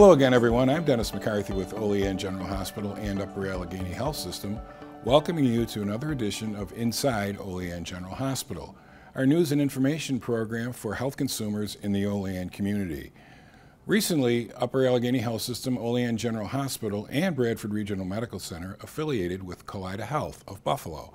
Hello again, everyone. I'm Dennis McCarthy with Olean General Hospital and Upper Allegheny Health System, welcoming you to another edition of Inside Olean General Hospital, our news and information program for health consumers in the Olean community. Recently, Upper Allegheny Health System, Olean General Hospital, and Bradford Regional Medical Center affiliated with Kaleida Health of Buffalo.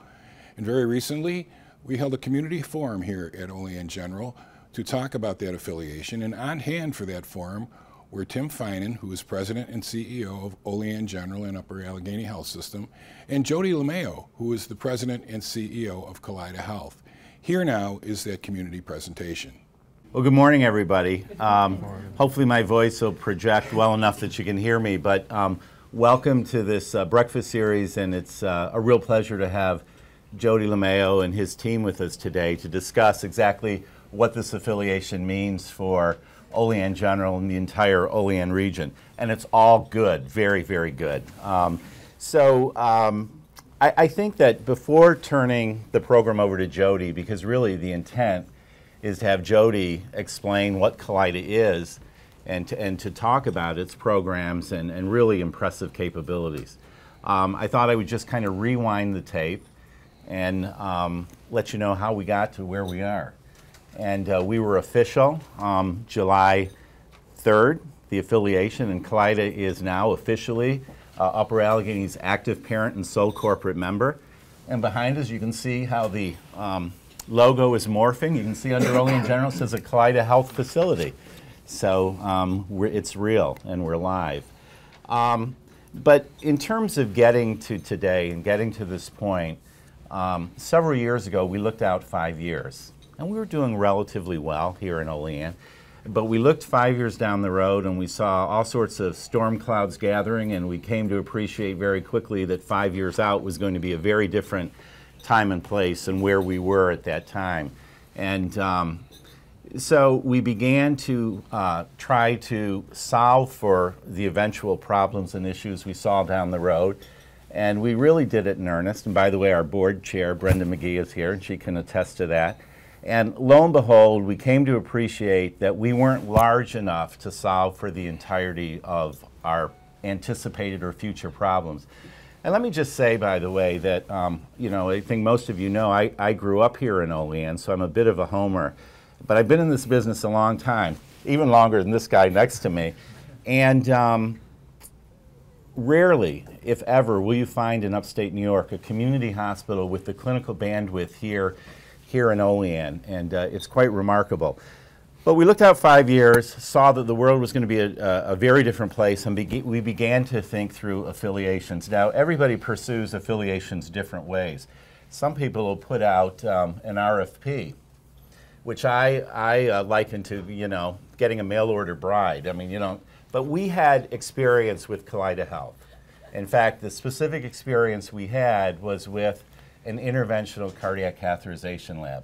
And very recently, we held a community forum here at Olean General to talk about that affiliation, and on hand for that forum were Tim Finan, who is President and CEO of Olean General and Upper Allegheny Health System, and Jody Lomeo, who is the President and CEO of Kaleida Health. Here now is that community presentation. Well, good morning, everybody. Hopefully my voice will project well enough that you can hear me, but welcome to this breakfast series, and it's a real pleasure to have Jody Lomeo and his team with us today to discuss exactly what this affiliation means for Olean General and the entire Olean region. And it's all good, very, very good. I think that before turning the program over to Jody, because really the intent is to have Jody explain what Kaleida is and to talk about its programs and really impressive capabilities. I thought I would just kind of rewind the tape and let you know how we got to where we are. And we were official July 3rd, the affiliation, and Kaleida is now officially Upper Allegheny's active parent and sole corporate member. And behind us, you can see how the logo is morphing. You can see under Olean General says a Kaleida Health Facility. So it's real and we're live. But in terms of getting to today and getting to this point, several years ago we looked out 5 years. And we were doing relatively well here in Olean. But we looked 5 years down the road and we saw all sorts of storm clouds gathering, and we came to appreciate very quickly that 5 years out was going to be a very different time and place than where we were at that time. And so we began to try to solve for the eventual problems and issues we saw down the road. And we really did it in earnest. And by the way, our board chair, Brenda McGee, is here, and she can attest to that. And lo and behold, we came to appreciate that we weren't large enough to solve for the entirety of our anticipated or future problems. And let me just say, by the way, that, I think most of you know, I grew up here in Olean, so I'm a bit of a homer. But I've been in this business a long time, even longer than this guy next to me. And rarely, if ever, will you find in upstate New York a community hospital with the clinical bandwidth here in Olean, and it's quite remarkable. But we looked out 5 years, saw that the world was going to be a very different place, and we began to think through affiliations. Now, everybody pursues affiliations different ways. Some people will put out an RFP, which I liken to, getting a mail-order bride. I mean, but we had experience with Kaleida Health. In fact, the specific experience we had was with an interventional cardiac catheterization lab.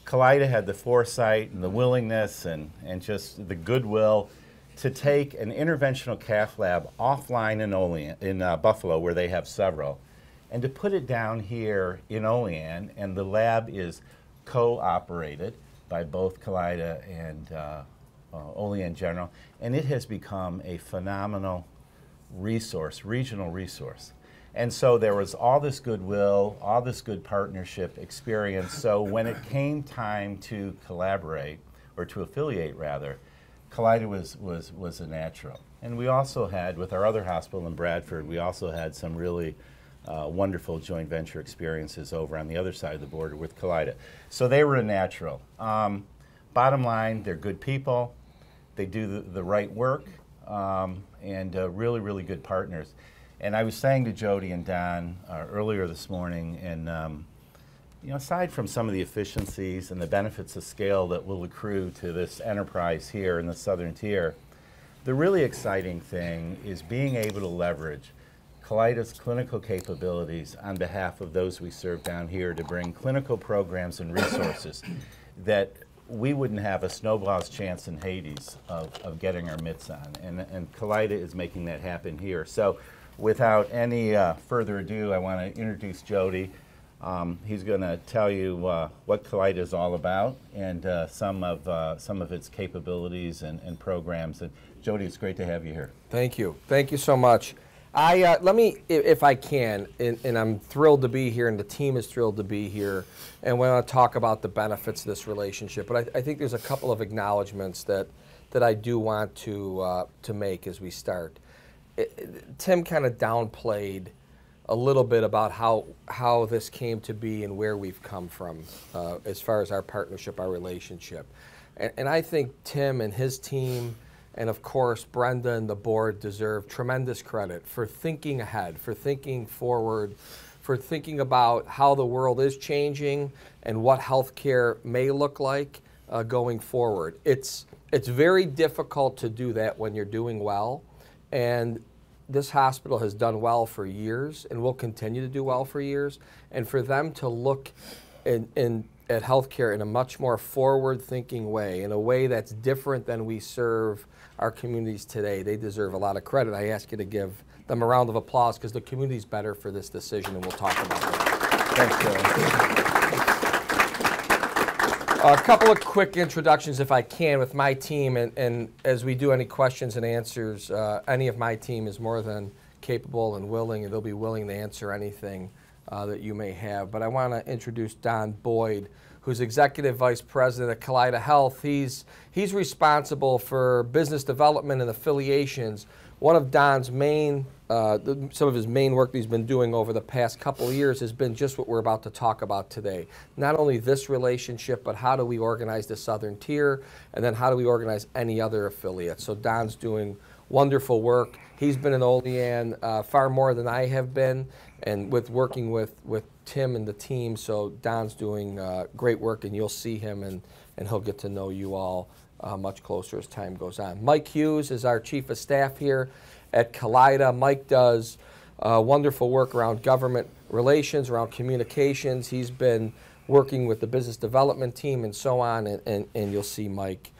Kaleida had the foresight and the willingness and just the goodwill to take an interventional cath lab offline in Buffalo, where they have several, and to put it down here in Olean, and the lab is co-operated by both Kaleida and Olean General, and it has become a phenomenal resource, regional resource. And so there was all this goodwill, all this good partnership experience. So when it came time to collaborate, or to affiliate rather, Kaleida was a natural. And we also had, with our other hospital in Bradford, we also had some really wonderful joint venture experiences over on the other side of the border with Kaleida. So they were a natural. Bottom line, they're good people, they do the right work, and really, really good partners. And I was saying to Jody and Don earlier this morning, and aside from some of the efficiencies and the benefits of scale that will accrue to this enterprise here in the southern tier, the really exciting thing is being able to leverage Kaleida's clinical capabilities on behalf of those we serve down here to bring clinical programs and resources that we wouldn't have a snowball's chance in Hades of getting our mitts on. And Kaleida is making that happen here. So without any further ado, I want to introduce Jody. He's going to tell you what Kaleida is all about and some of its capabilities and programs. And Jody, it's great to have you here. Thank you. Thank you so much. Let me, if I can, and I'm thrilled to be here, and the team is thrilled to be here, and we want to talk about the benefits of this relationship. But I think there's a couple of acknowledgments that I do want to make as we start. Tim kind of downplayed a little bit about how this came to be and where we've come from as far as our partnership, our relationship. And I think Tim and his team, and of course Brenda and the board, deserve tremendous credit for thinking ahead, for thinking forward, for thinking about how the world is changing and what healthcare may look like going forward. It's very difficult to do that when you're doing well, and this hospital has done well for years and will continue to do well for years. And for them to look at healthcare in a much more forward-thinking way, in a way that's different than we serve our communities today, they deserve a lot of credit. I ask you to give them a round of applause because the community's better for this decision, and we'll talk about that. Thanks, Joe. A couple of quick introductions, if I can, with my team, and as we do any questions and answers, any of my team is more than capable and willing, and they'll be willing to answer anything that you may have. But I want to introduce Don Boyd, who's Executive Vice President at Kaleida Health. He's responsible for business development and affiliations. One of Don's main, some of his main work that he's been doing over the past couple of years has been just what we're about to talk about today. Not only this relationship, but how do we organize the Southern Tier, and then how do we organize any other affiliates. So Don's doing wonderful work. He's been in Olean far more than I have been, and working with Tim and the team. So Don's doing great work, and you'll see him, and he'll get to know you all much closer as time goes on. Mike Hughes is our Chief of Staff here at Kaleida. Mike does wonderful work around government relations, around communications. He's been working with the business development team and so on, and you'll see Mike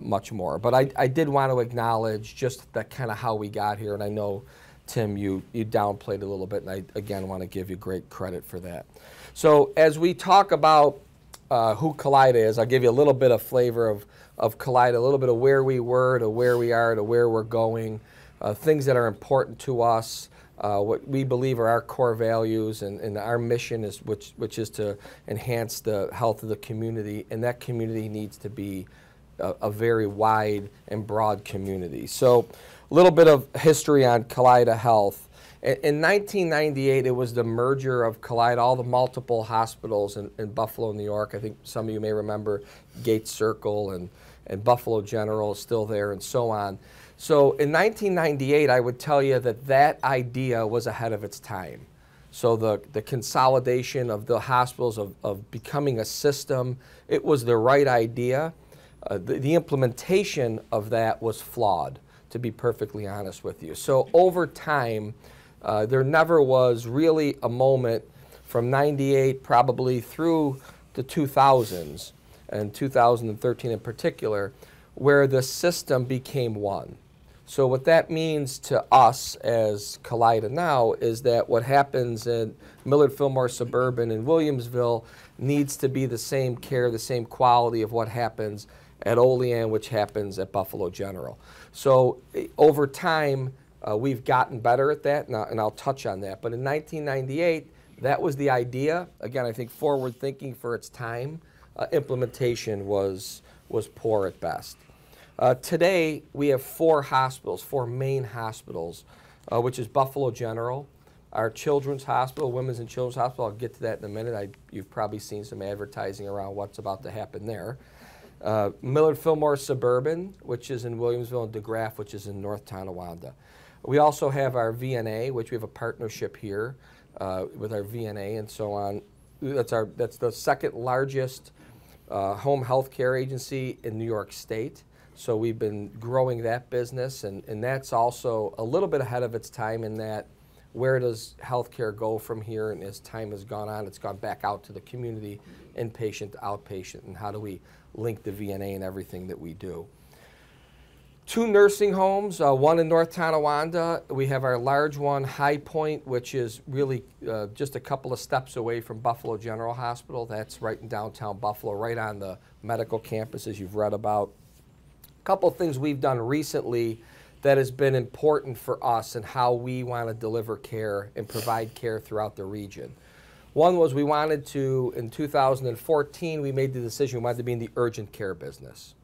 much more. But I did want to acknowledge just that kind of how we got here, and I know, Tim, you downplayed a little bit, and I, again, want to give you great credit for that. So as we talk about who Kaleida is, I'll give you a little bit of flavor of Kaleida, a little bit of where we were to where we are to where we're going, things that are important to us, what we believe are our core values, and our mission is which is to enhance the health of the community, and that community needs to be a very wide and broad community. So a little bit of history on Kaleida Health. In 1998, it was the merger of Kaleida, all the multiple hospitals in Buffalo, New York. I think some of you may remember Gates Circle and Buffalo General is still there, and so on. So in 1998, I would tell you that idea was ahead of its time. So the consolidation of the hospitals, of becoming a system, it was the right idea. The implementation of that was flawed, to be perfectly honest with you. So over time, there never was really a moment from 98 probably through the 2000s, and 2013 in particular, where the system became one. So what that means to us as Kaleida now is that what happens in Millard Fillmore Suburban and Williamsville needs to be the same care, the same quality of what happens at Olean, which happens at Buffalo General. So over time, we've gotten better at that, and I'll touch on that. But in 1998, that was the idea. Again, I think forward thinking for its time. Implementation was poor at best. Today, we have four main hospitals, which is Buffalo General, our Children's Hospital, Women's and Children's Hospital. I'll get to that in a minute. You've probably seen some advertising around what's about to happen there. Millard Fillmore Suburban, which is in Williamsville, and DeGraff, which is in North Tonawanda. We also have our VNA, which we have a partnership here with our VNA and so on. That's the second largest home health care agency in New York State. So we've been growing that business, and that's also a little bit ahead of its time in that where does healthcare go from here? And as time has gone on, it's gone back out to the community, inpatient to outpatient, and how do we link the VNA and everything that we do. 2 nursing homes, one in North Tonawanda. We have our large one, High Point, which is really just a couple of steps away from Buffalo General Hospital. That's right in downtown Buffalo, right on the medical campus, as you've read about. A couple of things we've done recently that has been important for us and how we want to deliver care and provide care throughout the region. One was we wanted to, in 2014, we made the decision we wanted to be in the urgent care business.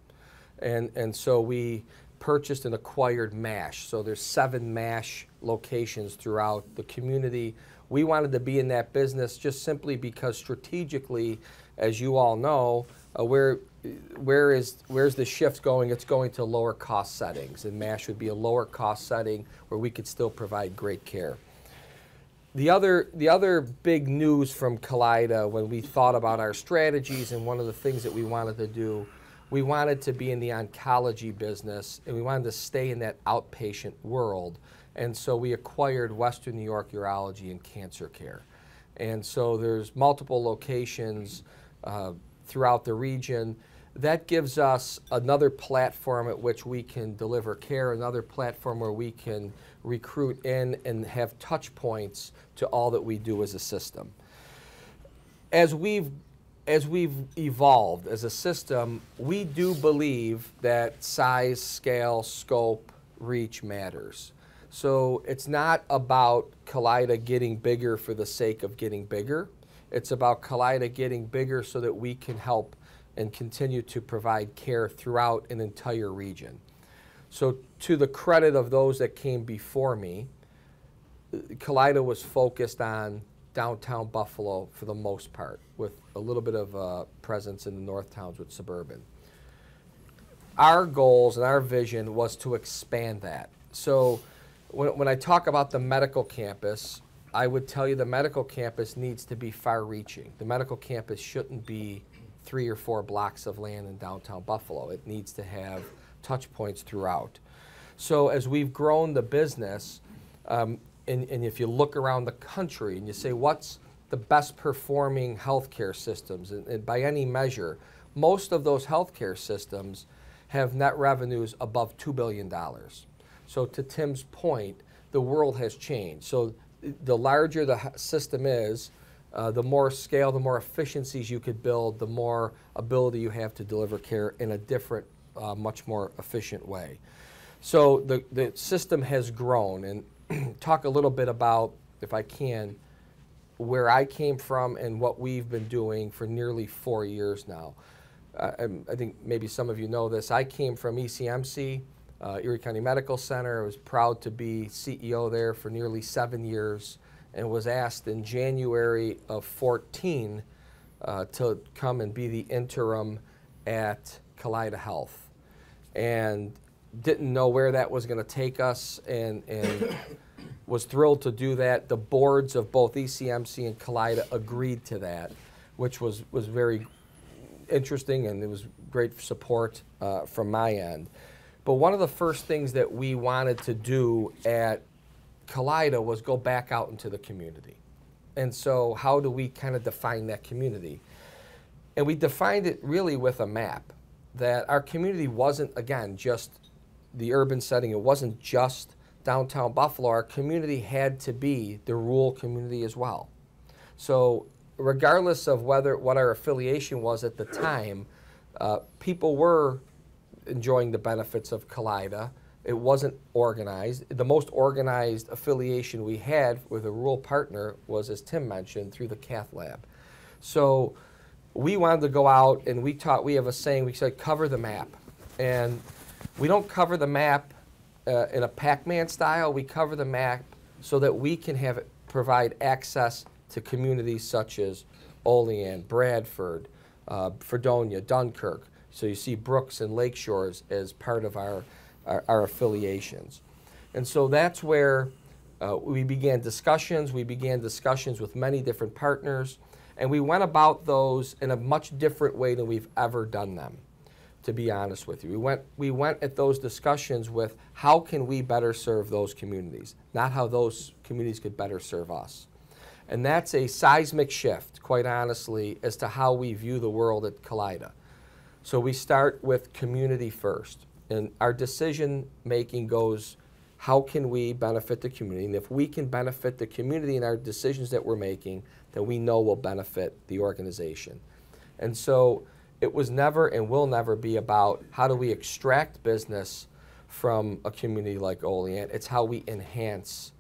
And so we purchased and acquired MASH. So there's 7 MASH locations throughout the community. We wanted to be in that business just simply because strategically, as you all know, where's the shift going? It's going to lower cost settings, and MASH would be a lower cost setting where we could still provide great care. The other big news from Kaleida when we thought about our strategies and one of the things that we wanted to do, we wanted to be in the oncology business, and we wanted to stay in that outpatient world. And so we acquired Western New York Urology and Cancer Care. And so there's multiple locations throughout the region. That gives us another platform at which we can deliver care, another platform where we can recruit in and have touch points to all that we do as a system. As we've evolved as a system, we do believe that size, scale, scope, reach matters. So it's not about Kaleida getting bigger for the sake of getting bigger. It's about Kaleida getting bigger so that we can help and continue to provide care throughout an entire region. So to the credit of those that came before me, Kaleida was focused on downtown Buffalo for the most part, with a little bit of presence in the north towns with suburban. Our goals and our vision was to expand that. So when I talk about the medical campus, I would tell you the medical campus needs to be far-reaching. The medical campus shouldn't be 3 or 4 blocks of land in downtown Buffalo. It needs to have touch points throughout. So as we've grown the business, and if you look around the country and you say, what's the best performing healthcare systems, and by any measure, most of those healthcare systems have net revenues above $2 billion. So to Tim's point, the world has changed. So the larger the system is, the more scale, the more efficiencies you could build, the more ability you have to deliver care in a different, much more efficient way. So the system has grown, and talk a little bit about, if I can, where I came from and what we've been doing for nearly 4 years now. I think maybe some of you know this. I came from ECMC, Erie County Medical Center. I was proud to be CEO there for nearly 7 years, and was asked in January of 14 to come and be the interim at Kaleida Health. And didn't know where that was going to take us, and was thrilled to do that. The boards of both ECMC and Kaleida agreed to that, which was very interesting, and it was great support from my end. But one of the first things that we wanted to do at Kaleida was go back out into the community. And so how do we kind of define that community? And we defined it really with a map, that our community wasn't, again, just the urban setting. It wasn't just downtown Buffalo. Our community had to be the rural community as well. So regardless of what our affiliation was at the time, people were enjoying the benefits of Kaleida. It wasn't organized. The most organized affiliation we had with a rural partner was, as Tim mentioned, through the Cath Lab. So we wanted to go out, and we have a saying, we said, cover the map. And we don't cover the map in a Pac-Man style. We cover the map so that we can provide access to communities such as Olean, Bradford, Fredonia, Dunkirk. So you see Brooks and Lake Shores as part of our affiliations. And so that's where we began discussions. We began discussions with many different partners, and we went about those in a much different way than we've ever done them, to be honest with you. We went at those discussions with how can we better serve those communities, not how those communities could better serve us. And that's a seismic shift, quite honestly, as to how we view the world at Kaleida. So we start with community first. And our decision making goes, how can we benefit the community? And if we can benefit the community in our decisions that we're making, then we know we'll benefit the organization. And so it was never and will never be about how do we extract business from a community like Olean. It's how we enhance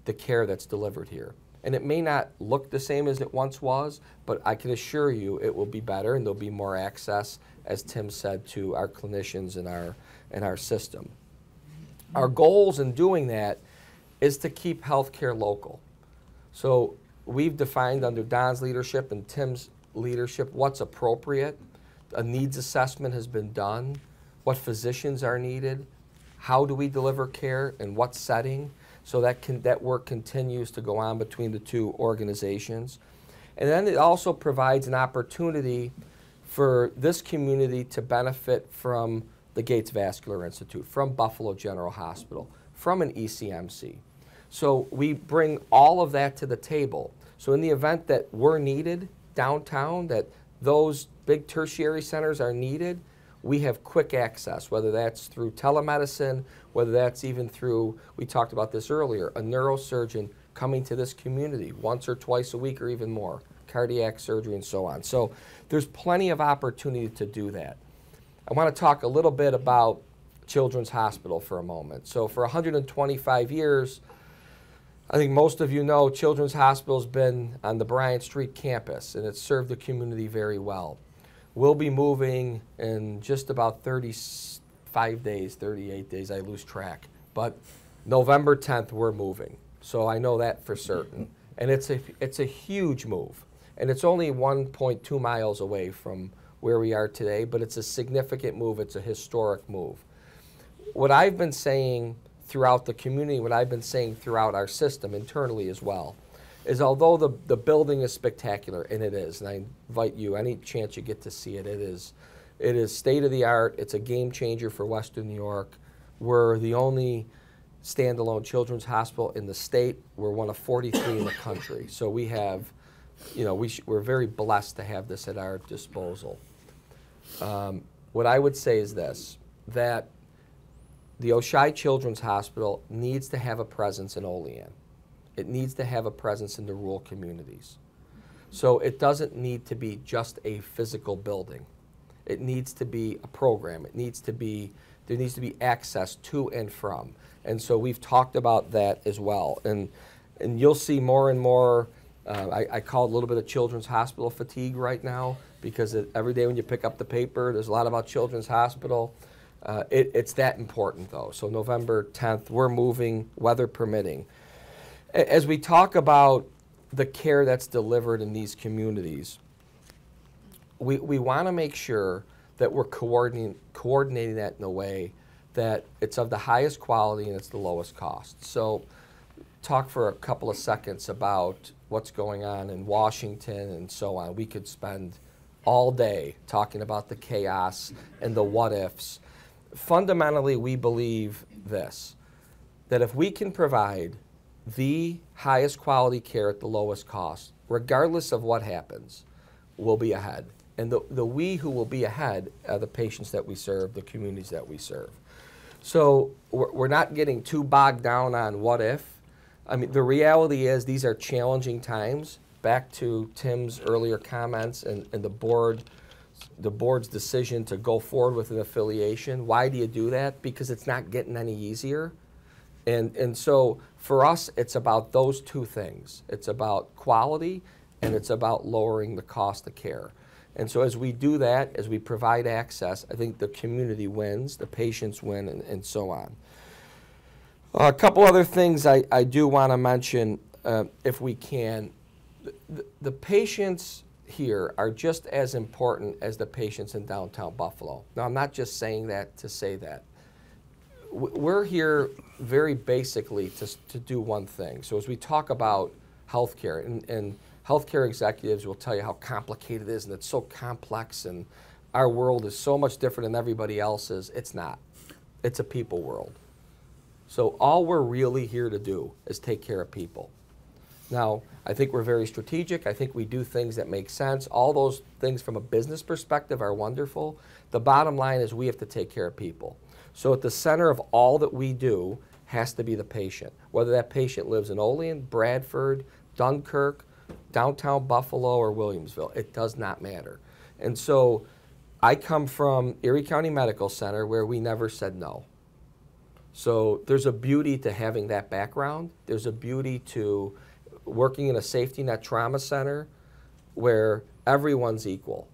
the care that's delivered here. And it may not look the same as it once was, but I can assure you it will be better and there'll be more access, as Tim said, to our clinicians in our system. Our goals in doing that is to keep healthcare local. So we've defined under Don's leadership and Tim's leadership what's appropriate. A needs assessment has been done, what physicians are needed, how do we deliver care, in what setting. So that work continues to go on between the two organizations. And then it also provides an opportunity for this community to benefit from the Gates Vascular Institute, from Buffalo General Hospital, from an ECMC. So we bring all of that to the table. So in the event that we're needed downtown, that those big tertiary centers are needed, we have quick access, whether that's through telemedicine, whether that's even through, we talked about this earlier, a neurosurgeon coming to this community once or twice a week or even more, cardiac surgery and so on. So there's plenty of opportunity to do that. I want to talk a little bit about Children's Hospital for a moment. So for 125 years, I think most of you know Children's Hospital has been on the Bryant Street campus, and it's served the community very well. We'll be moving in just about 35 days, 38 days, I lose track. But November 10th, we're moving. So I know that for certain. And it's a huge move. And it's only 1.2 miles away from where we are today, but it's a significant move. It's a historic move. What I've been saying throughout the community, what I've been saying throughout our system internally as well, is although the building is spectacular, and it is, and I invite you, any chance you get to see it, it is state of the art. It's a game changer for Western New York. We're the only standalone children's hospital in the state. We're one of 43 in the country. So we have, you know, we're very blessed to have this at our disposal. What I would say is this, that the Oishei Children's Hospital needs to have a presence in Olean. It needs to have a presence in the rural communities. So it doesn't need to be just a physical building. It needs to be a program. It needs to be, there needs to be access to and from. And so we've talked about that as well. And you'll see more and more, I call it a little bit of children's hospital fatigue right now, because every day when you pick up the paper, there's a lot about Children's Hospital. It's that important though. So November 10th, we're moving, weather permitting. As we talk about the care that's delivered in these communities, we want to make sure that we're coordinating that in a way that it's of the highest quality and it's the lowest cost. So talk for a couple of seconds about what's going on in Washington and so on. We could spend all day talking about the chaos and the what ifs. Fundamentally, we believe this, that if we can provide the highest quality care at the lowest cost, regardless of what happens, we'll be ahead. And the we who will be ahead are the patients that we serve, the communities that we serve. So we're not getting too bogged down on what if. I mean, the reality is these are challenging times. Back to Tim's earlier comments and the board's decision to go forward with an affiliation. Why do you do that? Because it's not getting any easier. And so for us, it's about those two things. It's about quality and it's about lowering the cost of care. And so as we do that, as we provide access, I think the community wins, the patients win, and so on. A couple other things I do want to mention, if we can. The patients here are just as important as the patients in downtown Buffalo. Now, I'm not just saying that to say that. We're here very basically to do one thing. So as we talk about healthcare, and healthcare executives will tell you how complicated it is, and it's so complex, and our world is so much different than everybody else's. It's not. It's a people world. So all we're really here to do is take care of people. Now, I think we're very strategic. I think we do things that make sense. All those things from a business perspective are wonderful. The bottom line is we have to take care of people. So at the center of all that we do has to be the patient, whether that patient lives in Olean, Bradford, Dunkirk, downtown Buffalo, or Williamsville. It does not matter. And so I come from Erie County Medical Center, where we never said no. So there's a beauty to having that background. There's a beauty to working in a safety net trauma center where everyone's equal.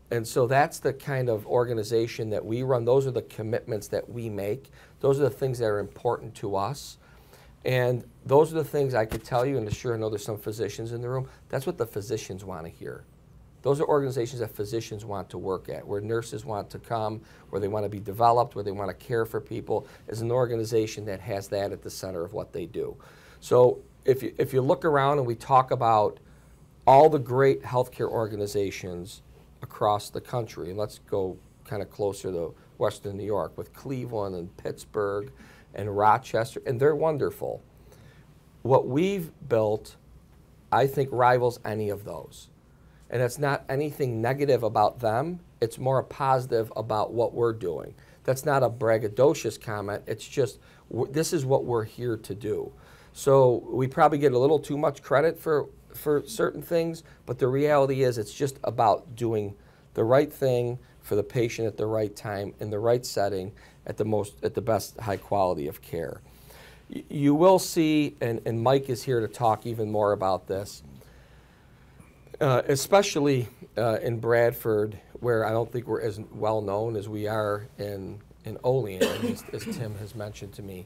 And so that's the kind of organization that we run. Those are the commitments that we make. Those are the things that are important to us. And those are the things I could tell you, and sure, I know there's some physicians in the room, that's what the physicians want to hear. Those are organizations that physicians want to work at, where nurses want to come, where they want to be developed, where they want to care for people, is an organization that has that at the center of what they do. So if you look around and we talk about all the great healthcare organizations across the country, and let's go kind of closer to Western New York with Cleveland and Pittsburgh and Rochester, and they're wonderful. What we've built, I think, rivals any of those. And it's not anything negative about them, it's more a positive about what we're doing. That's not a braggadocious comment, it's just, this is what we're here to do. So we probably get a little too much credit for certain things, but the reality is it's just about doing the right thing for the patient at the right time, in the right setting, at the best high quality of care. You will see, and Mike is here to talk even more about this, especially in Bradford, where I don't think we're as well known as we are in Olean, as Tim has mentioned to me.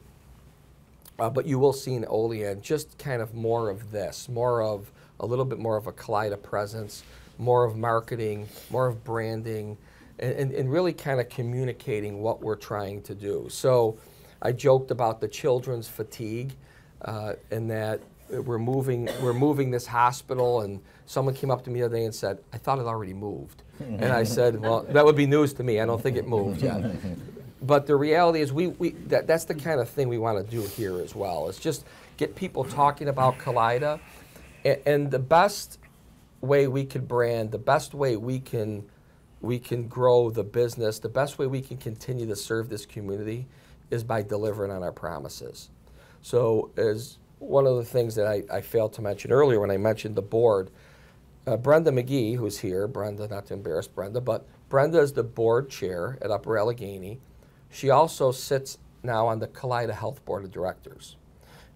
But you will see in Olean just kind of more of this, a little bit more of a Kaleida presence, more of marketing, more of branding, and really kind of communicating what we're trying to do. So I joked about the children's fatigue, and that we're moving this hospital, and someone came up to me the other day and said, I thought it already moved. And I said, well, that would be news to me. I don't think it moved yet. But the reality is that's the kind of thing we want to do here as well. It's just get people talking about Kaleida, and the best way we could brand, the best way we can grow the business, the best way we can continue to serve this community is by delivering on our promises. So as one of the things that I failed to mention earlier when I mentioned the board, Brenda McGee, who's here, Brenda, not to embarrass Brenda, but Brenda is the board chair at Upper Allegheny. She also sits now on the Kaleida Health Board of Directors.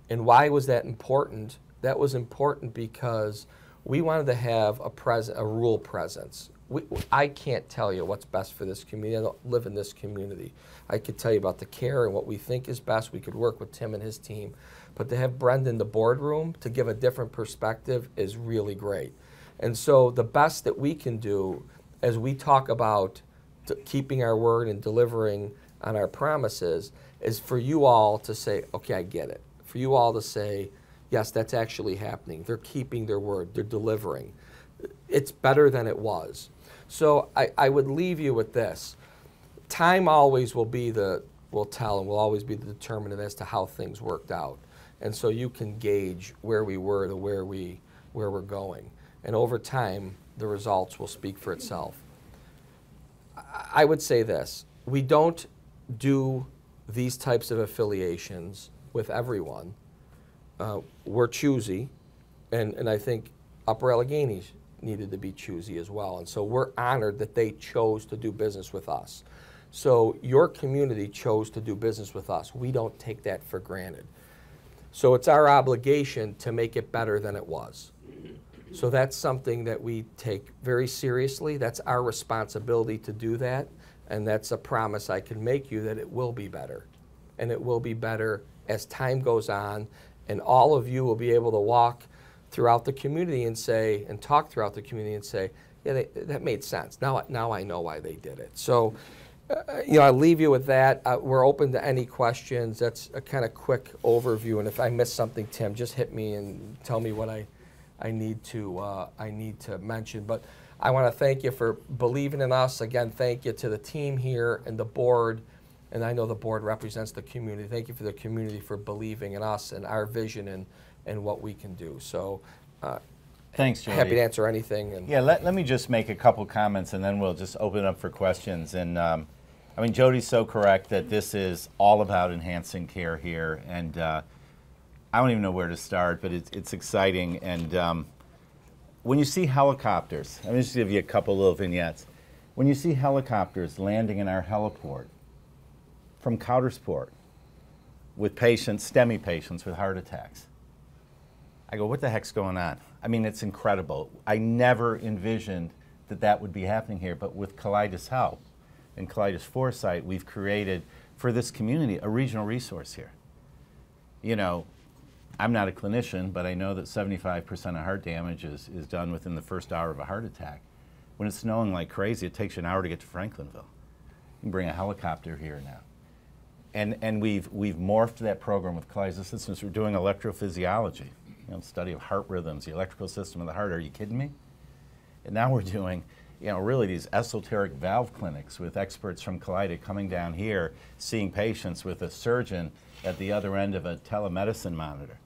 And why was that important? That was important because we wanted to have a rural presence. I can't tell you what's best for this community. I don't live in this community. I could tell you about the care and what we think is best. We could work with Tim and his team. But to have Brenda in the boardroom to give a different perspective is really great. And so the best that we can do as we talk about keeping our word and delivering on our promises is for you all to say, okay, I get it. For you all to say, yes, that's actually happening. They're keeping their word. They're delivering. It's better than it was. So I would leave you with this. Time always will tell and will always be the determinant as to how things worked out. And so you can gauge where we were to where we're going. And over time, the results will speak for itself. I would say this. We don't do these types of affiliations with everyone. We're choosy, and I think Upper Allegheny needed to be choosy as well. And so we're honored that they chose to do business with us. So your community chose to do business with us. We don't take that for granted. So it's our obligation to make it better than it was. So that's something that we take very seriously. That's our responsibility to do that. And that's a promise I can make you that it will be better. And it will be better as time goes on. And all of you will be able to walk throughout the community and say, and talk throughout the community and say, yeah, that made sense. Now I know why they did it. So, I'll leave you with that. We're open to any questions. That's a kind of quick overview. And if I miss something, Tim, just hit me and tell me what I need to mention. But I want to thank you for believing in us. Again, thank you to the team here and the board. And I know the board represents the community. Thank you for the community for believing in us and our vision and what we can do. So thanks, Jody. Happy to answer anything. And yeah, let me just make a couple comments and then we'll just open it up for questions. And I mean, Jody's so correct that this is all about enhancing care here, and I don't even know where to start, but it's exciting. And when you see helicopters, I'm just give you a couple little vignettes. When you see helicopters landing in our heliport from Coudersport with patients, STEMI patients with heart attacks, I go, what the heck's going on? I mean, it's incredible. I never envisioned that that would be happening here, but with Kaleida's help and Kaleida's foresight, we've created for this community a regional resource here. You know, I'm not a clinician, but I know that 75% of heart damage is done within the first hour of a heart attack. When it's snowing like crazy, it takes you an hour to get to Franklinville. You can bring a helicopter here now. And we've morphed that program with Kaleida's assistance. We're doing electrophysiology, you know, study of heart rhythms, the electrical system of the heart. Are you kidding me? And now we're doing, you know, really these esoteric valve clinics with experts from Kaleida coming down here, seeing patients with a surgeon at the other end of a telemedicine monitor.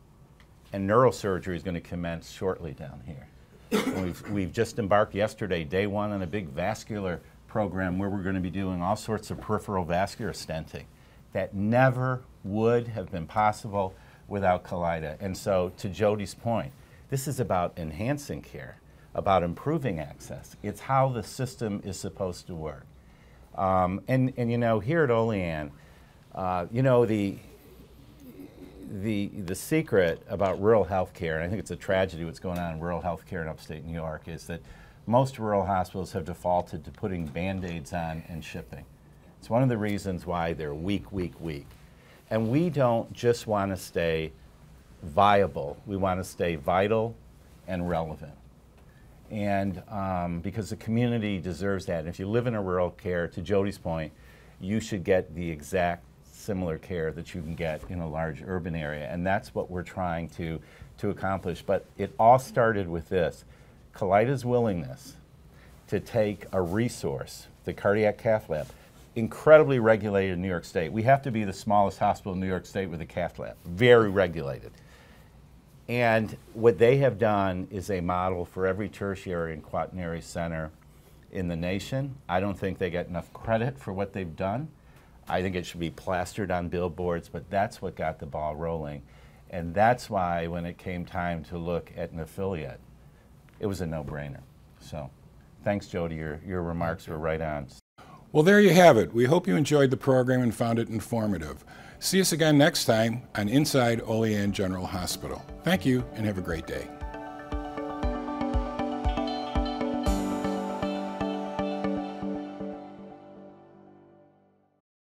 And neurosurgery is going to commence shortly down here. And we've just embarked yesterday, day one, on a big vascular program where we're going to be doing all sorts of peripheral vascular stenting that never would have been possible without Kaleida. And so, to Jody's point, this is about enhancing care, about improving access. It's how the system is supposed to work. And you know, here at Olean, you know, the secret about rural health care, and I think it's a tragedy what's going on in rural health care in upstate New York, is that most rural hospitals have defaulted to putting Band-Aids on and shipping. It's one of the reasons why they're weak. And we don't just want to stay viable, we want to stay vital and relevant. And because the community deserves that. And if you live in a rural care, to Jody's point, you should get the exact similar care that you can get in a large urban area, and that's what we're trying to accomplish. But it all started with this, Kaleida's willingness to take a resource, the cardiac cath lab, incredibly regulated in New York State. We have to be the smallest hospital in New York State with a cath lab, very regulated. And what they have done is a model for every tertiary and quaternary center in the nation. I don't think they get enough credit for what they've done. I think it should be plastered on billboards, but that's what got the ball rolling. And that's why when it came time to look at an affiliate, it was a no-brainer. So thanks, Jody. Your remarks were right on. Well, there you have it. We hope you enjoyed the program and found it informative. See us again next time on Inside Olean General Hospital. Thank you and have a great day.